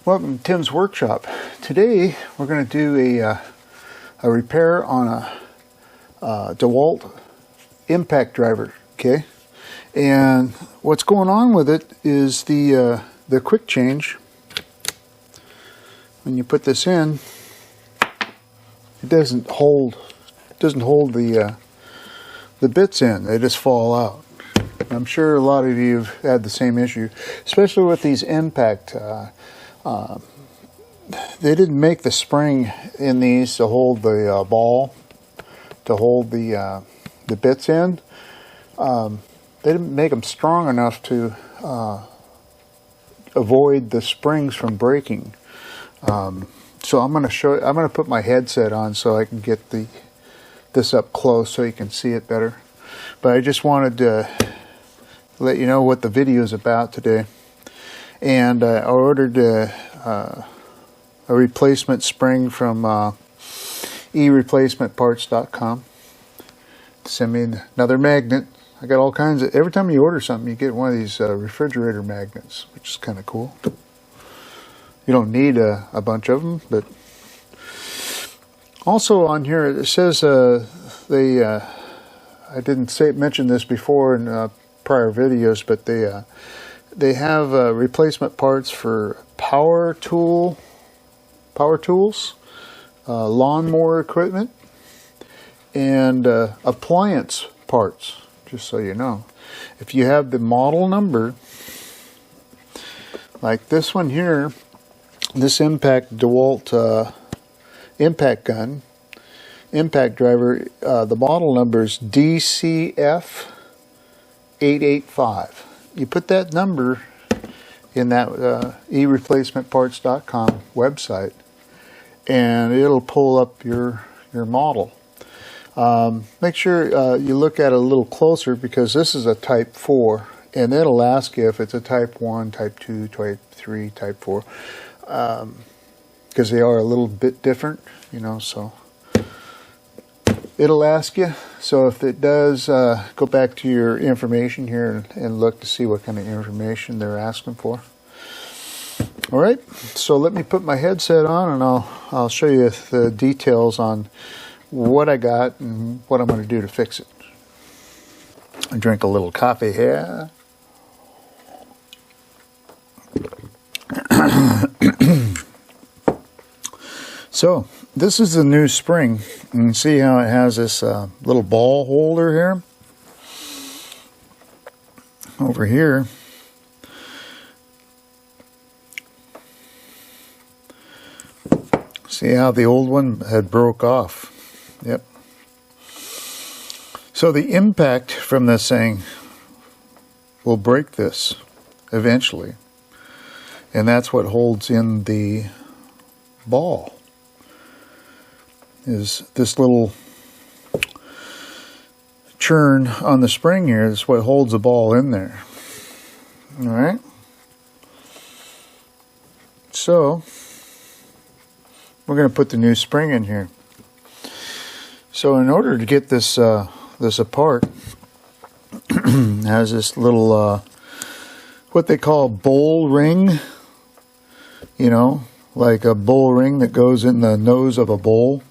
Welcome to Tim's Workshop. Today we're going to do a repair on a Dewalt impact driver. Okay, and what's going on with it is the quick change. When you put this in, it doesn't hold the bits in. They just fall out. I'm sure a lot of you have had the same issue, especially with these impact. They didn't make the spring in these to hold the ball, to hold the bits in. They didn't make them strong enough to avoid the springs from breaking. So I'm going to put my headset on so I can get this up close so you can see it better. But I just wanted to let you know what the video is about today. And I ordered a replacement spring from ereplacementparts.com. Send me another magnet. I got all kinds of, every time you order something you get one of these refrigerator magnets, which is kind of cool. You don't need a bunch of them, but also on here it says I didn't mention this before in prior videos, but they have replacement parts for power tools, lawnmower equipment, and appliance parts. Just so you know, if you have the model number, like this one here, this impact Dewalt impact gun, impact driver, the model number is DCF885. You put that number in that ereplacementparts.com website, and it'll pull up your model. Make sure you look at it a little closer, because this is a type 4, and it'll ask you if it's a type 1, type 2, type 3, type 4, because they are a little bit different, you know, so it'll ask you. So if it does, go back to your information here and look to see what kind of information they're asking for. All right, so let me put my headset on, and I'll show you the details on what I got and what I'm going to do to fix it. I drink a little coffee here. So this is the new spring. You can see how it has this little ball holder here. Over here, see how the old one had broke off. Yep. So the impact from this thing will break this eventually, and that's what holds in the ball. Is this little churn on the spring here is what holds the ball in there. All right. So we're going to put the new spring in here. So in order to get this this apart, it has this little what they call bowl ring. You know, like a bowl ring that goes in the nose of a bowl.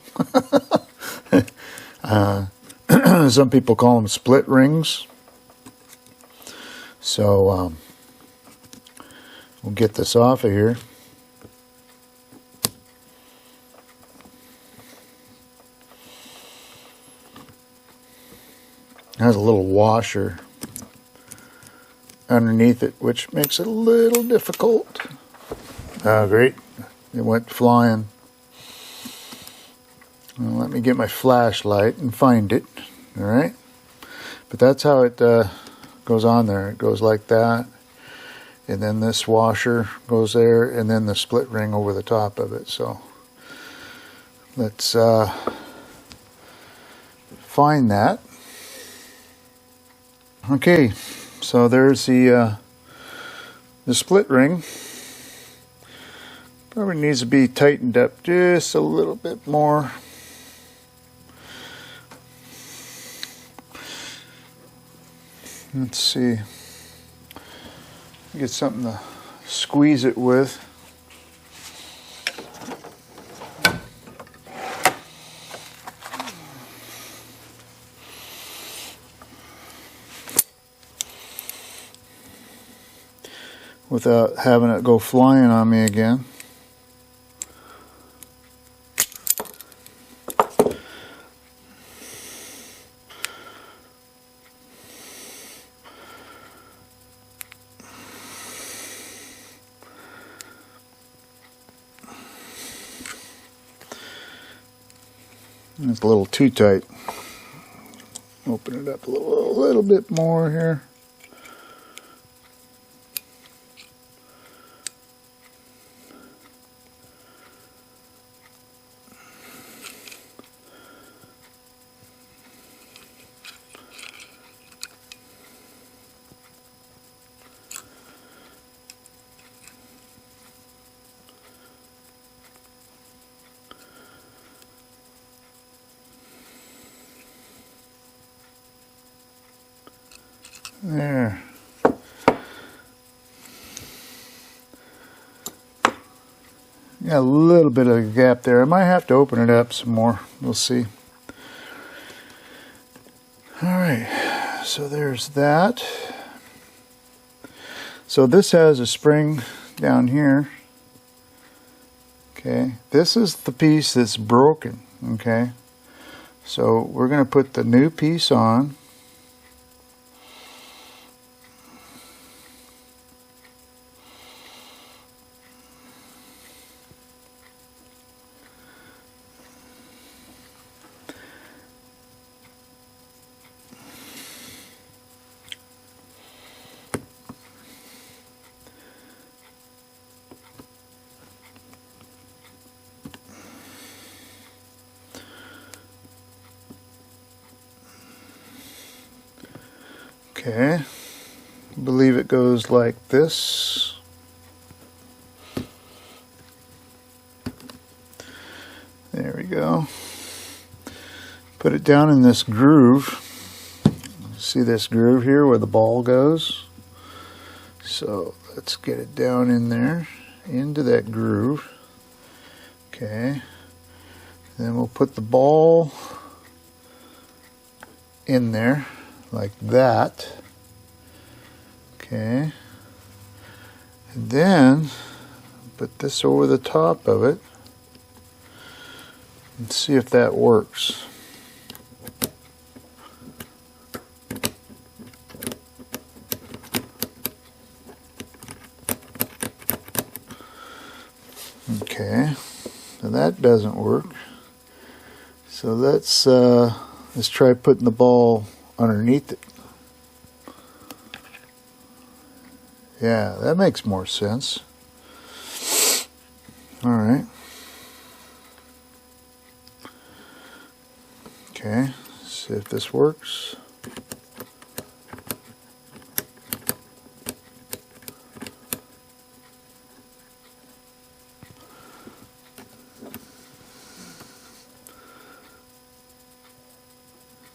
Some people call them split rings. So we'll get this off of here. It has a little washer underneath it, which makes it a little difficult. Oh, great. It went flying. Well, let me get my flashlight and find it. All right. But that's how it goes on there. It goes like that. And then this washer goes there, and then the split ring over the top of it. So let's find that. Okay, so there's the split ring. Probably needs to be tightened up just a little bit more. Let's see. Get something to squeeze it with. without having it go flying on me again. It's a little too tight. Open it up a little bit more here. There. Got a little bit of a gap there. I might have to open it up some more. We'll see. Alright, so there's that. So this has a spring down here. Okay, this is the piece that's broken. Okay, so we're going to put the new piece on. Okay, I believe it goes like this. There we go. Put it down in this groove. See this groove here where the ball goes? So let's get it down in there, into that groove. Okay, then we'll put the ball in there like that. Okay, and then put this over the top of it and see if that works. Okay, so that doesn't work. So let's try putting the ball underneath it. Yeah, that makes more sense. All right. Okay, see if this works.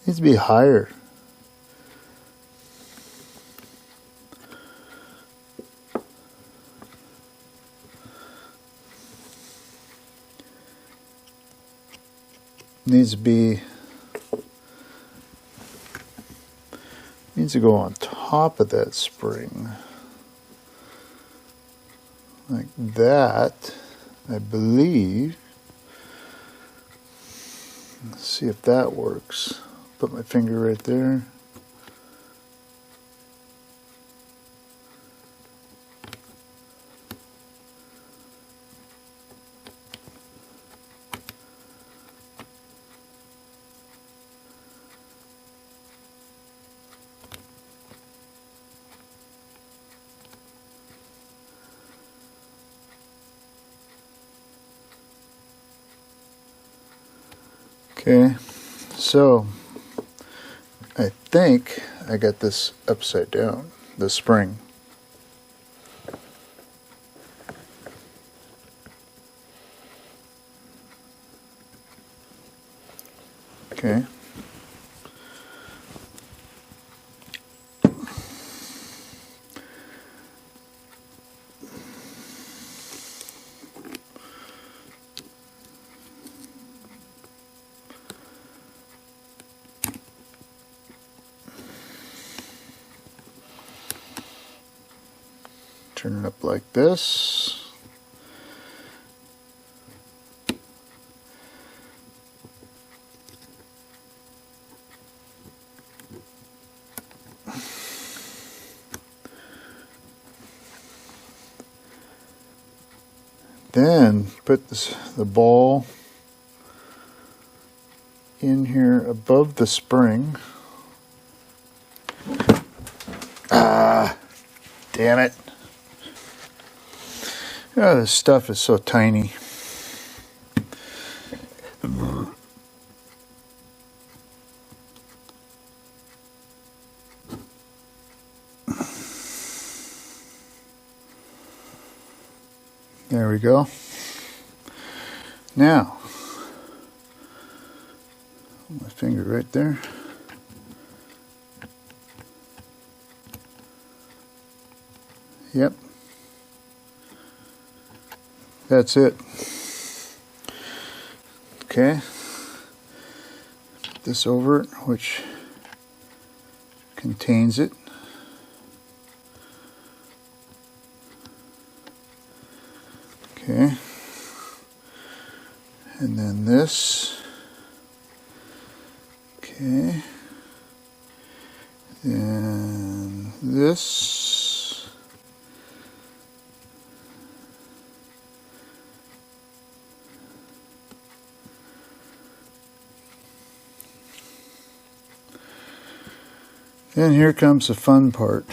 Needs to be higher. Needs to go on top of that spring. Like that, I believe. Let's see if that works. Put my finger right there. Okay, so I think I got this upside down, the spring. Okay. Turn it up like this. Then put the ball in here above the spring. Ah, damn it. Oh, this stuff is so tiny. There we go. Now, my finger right there. Yep. That's it. Okay. Put this over it, which contains it. Okay. And then this. Okay. And this. And here comes the fun part.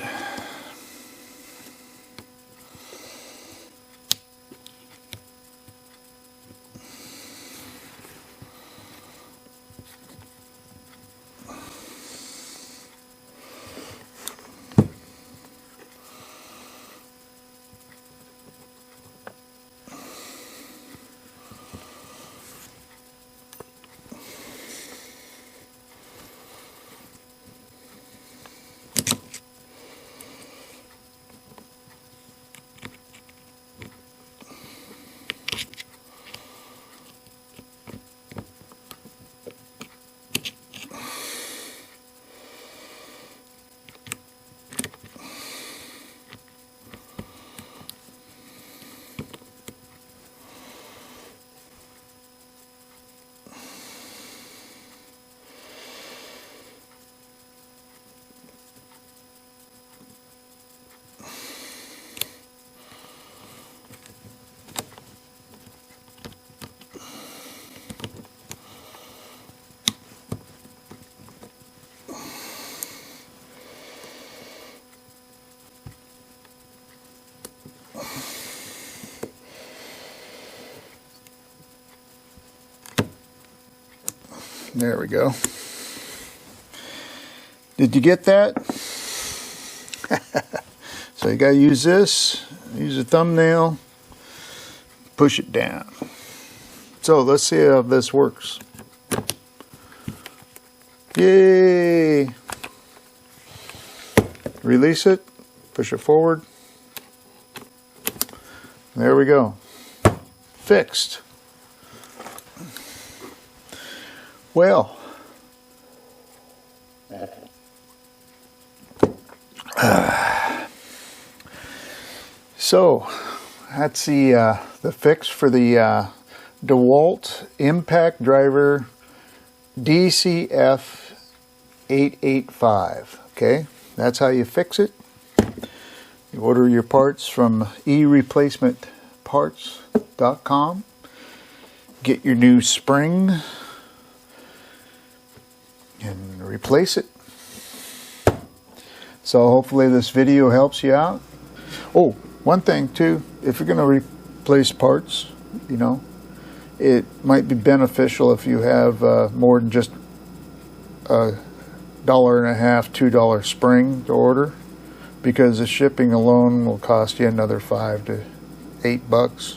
There we go. Did you get that? So you got to use this, use a thumbnail, push it down. So let's see how this works. Yay! Release it, push it forward. There we go. Fixed. Well, so that's the fix for the Dewalt Impact Driver DCF 885. Okay, that's how you fix it. You order your parts from ereplacementparts.com. Get your new spring and replace it. So hopefully this video helps you out. Oh, one thing too, if you're going to replace parts, you know, it might be beneficial if you have more than just $1.50, $2 spring to order, because the shipping alone will cost you another $5 to $8.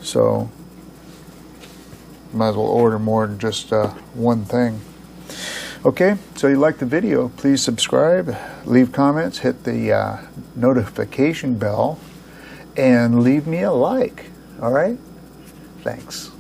So might as well order more than just one thing. Okay, so you like the video, please subscribe, leave comments, hit the notification bell, and leave me a like. All right? Thanks.